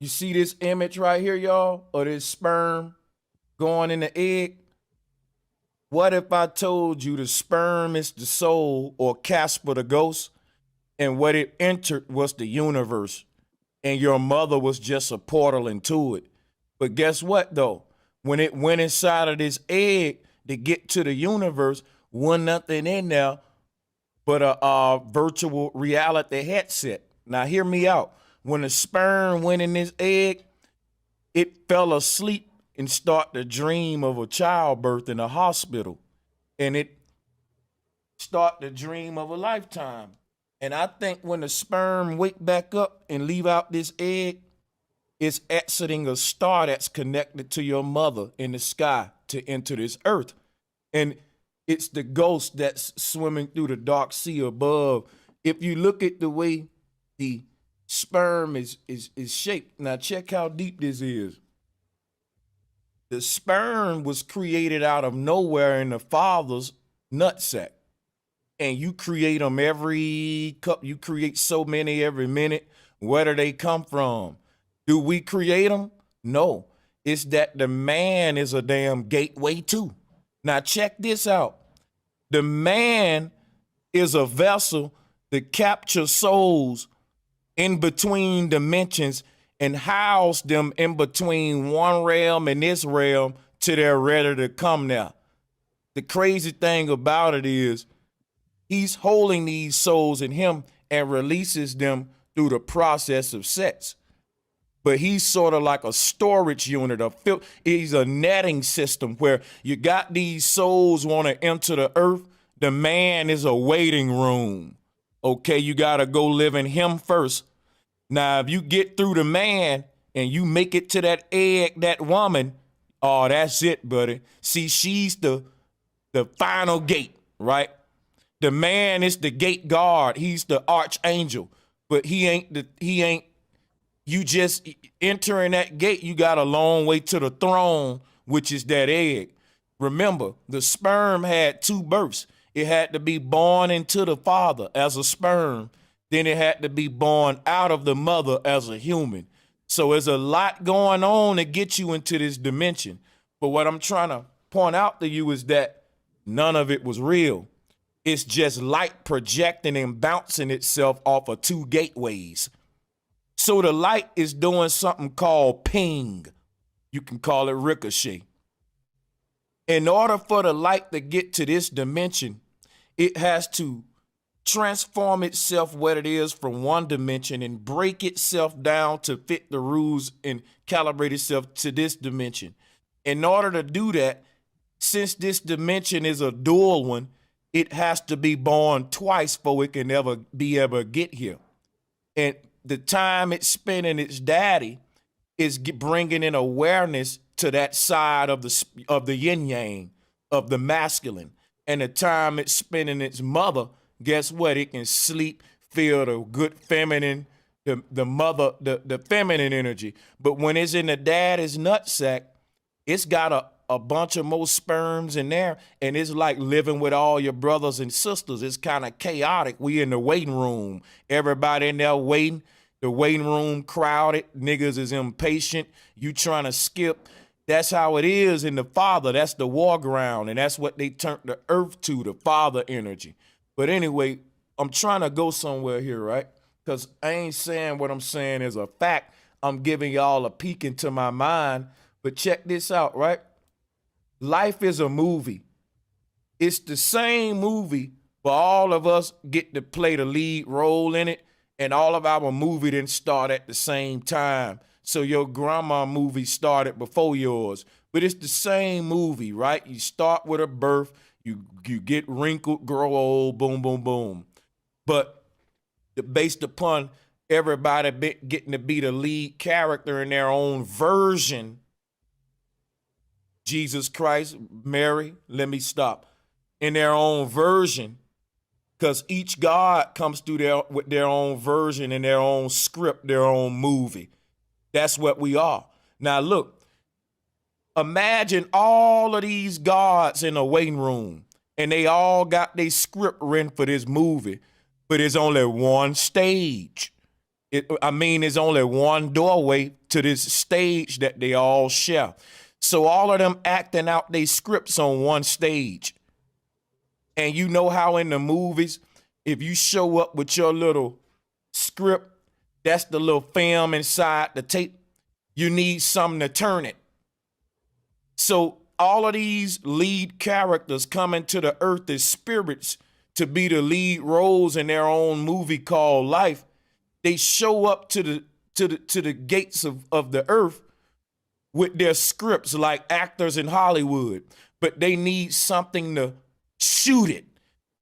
You see this image right here, y'all, of this sperm going in the egg? What if I told you the sperm is the soul or Casper the ghost, and what it entered was the universe, and your mother was just a portal into it? But guess what, though? When it went inside of this egg to get to the universe, wasn't nothing in there but a virtual reality headset. Now, hear me out. When the sperm went in this egg, it fell asleep and started to dream of a childbirth in a hospital. And it started to dream of a lifetime. And I think when the sperm wake back up and leave out this egg, it's exiting a star that's connected to your mother in the sky to enter this earth. And it's the ghost that's swimming through the dark sea above. If you look at the way the sperm is shaped, now check how deep this is. The sperm was created out of nowhere in the father's nutsack. And you create them every cup. You create so many every minute. Where do they come from? Do we create them? No. It's that the man is a damn gateway too. Now check this out. The man is a vessel to capture souls in between dimensions and house them in between one realm and this realm till they're ready to come now. The crazy thing about it is he's holding these souls in him and releases them through the process of sex. But he's sort of like a storage unit. He's a netting system where you got these souls want to enter the earth. The man is a waiting room. Okay, you got to go live in him first. Now, if you get through the man and you make it to that egg, that woman, oh, that's it, buddy. See, she's the final gate, right? The man is the gate guard. He's the archangel, but he ain't. You just entering that gate, you got a long way to the throne, which is that egg. Remember, the sperm had two births. It had to be born into the father as a sperm. Then it had to be born out of the mother as a human. So there's a lot going on to get you into this dimension. But what I'm trying to point out to you is that none of it was real. It's just light projecting and bouncing itself off of two gateways. So the light is doing something called ping. You can call it ricochet. In order for the light to get to this dimension, it has to transform itself what it is from one dimension and break itself down to fit the rules and calibrate itself to this dimension. In order to do that, since this dimension is a dual one, it has to be born twice before it can ever get here. And the time it's spending its daddy is bringing in awareness to that side of the yin yang, of the masculine. And the time it's spending its mother, guess what? It can sleep, feel the good feminine, the mother, the feminine energy. But when it's in the daddy's nutsack, it's got a bunch of more sperms in there, and it's like living with all your brothers and sisters. It's kind of chaotic. We in the waiting room. Everybody in there waiting. The waiting room crowded. Niggas is impatient. You trying to skip. That's how it is in the father. That's the war ground, and that's what they turned the earth to, the father energy. But anyway, I'm trying to go somewhere here, right? Because I ain't saying what I'm saying is a fact. I'm giving y'all a peek into my mind. But check this out, right? Life is a movie. It's the same movie, but all of us get to play the lead role in it, and all of our movie didn't start at the same time. So your grandma movie started before yours, but it's the same movie, right? You start with a birth, you get wrinkled, grow old, boom, boom, boom. But based upon everybody getting to be the lead character in their own version, Jesus Christ, Mary, let me stop, in their own version, because each God comes through with their own version and their own script, their own movie. That's what we are. Now look, imagine all of these gods in a waiting room, and they all got their script written for this movie, but it's only one stage. There's only one doorway to this stage that they all share. So all of them acting out their scripts on one stage. And you know how in the movies, if you show up with your little script, that's the little film inside the tape, you need something to turn it. So all of these lead characters coming to the earth as spirits to be the lead roles in their own movie called life. They show up to the gates of the earth with their scripts like actors in Hollywood, but they need something to shoot it.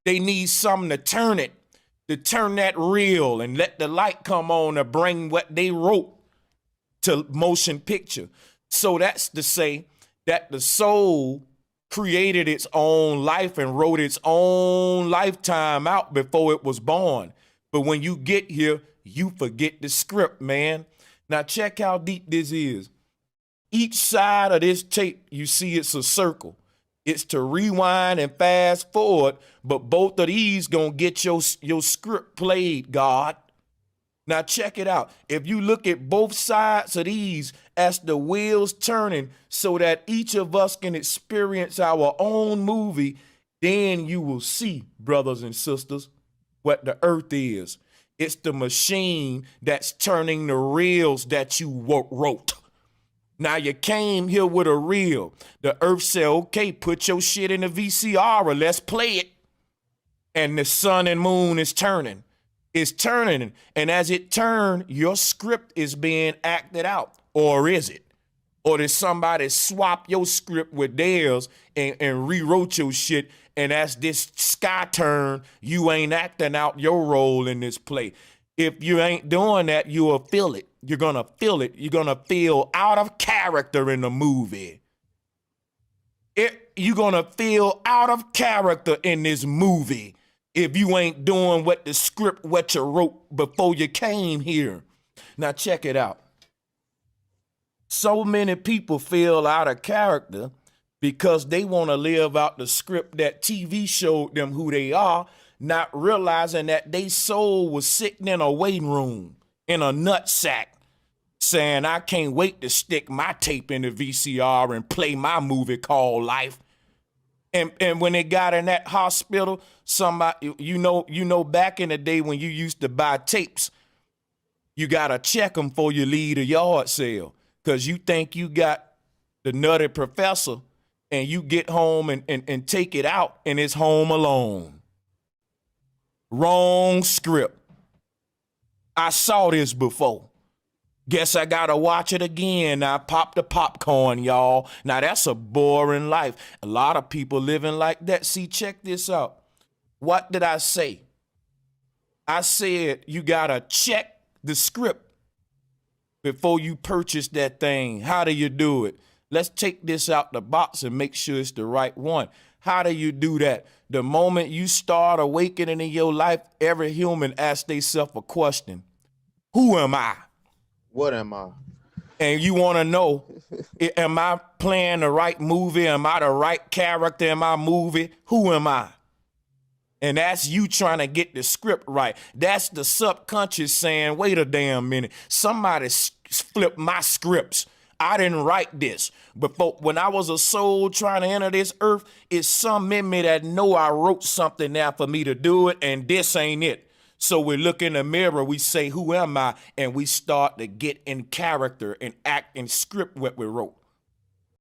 They need something to turn that reel and let the light come on to bring what they wrote to motion picture. So that's to say that the soul created its own life and wrote its own lifetime out before it was born. But when you get here, you forget the script, man. Now check how deep this is. Each side of this tape, you see it's a circle. It's to rewind and fast forward, but both of these gonna get your script played, God. Now check it out. If you look at both sides of these as the wheels turning so that each of us can experience our own movie, then you will see, brothers and sisters, what the earth is. It's the machine that's turning the reels that you wrote. Now you came here with a reel. The earth said, okay, put your shit in the VCR or let's play it. And the sun and moon is turning. It's turning. And as it turns, your script is being acted out. Or is it? Or did somebody swap your script with theirs and rewrote your shit? And as this sky turn, you ain't acting out your role in this play. If you ain't doing that, you'll feel it. You're going to feel it. You're going to feel out of character in the movie. You're going to feel out of character in this movie if you ain't doing what the script, what you wrote before you came here. Now check it out. So many people feel out of character because they want to live out the script that TV showed them who they are, not realizing that their soul was sitting in a waiting room, in a nutsack, saying, I can't wait to stick my tape in the VCR and play my movie called Life. And when they got in that hospital, somebody, you know, back in the day when you used to buy tapes, you got to check them before you leave a yard sale because you think you got the nutty professor and you get home and take it out and it's Home Alone. Wrong script. I saw this before. Guess I gotta watch it again. Now pop the popcorn, y'all. Now that's a boring life. A lot of people living like that. See, check this out. What did I say? I said you gotta check the script before you purchase that thing. How do you do it? Let's take this out the box and make sure it's the right one. How do you do that? The moment you start awakening in your life, every human asks themselves a question. Who am I? What am I? And you want to know, am I playing the right movie? Am I the right character in my movie? Who am I? And that's you trying to get the script right. That's the subconscious saying, wait a damn minute. Somebody flipped my scripts. I didn't write this. Before, when I was a soul trying to enter this earth, it's some in me that know I wrote something now for me to do it, and this ain't it. So we look in the mirror, we say, who am I? And we start to get in character and act and script what we wrote.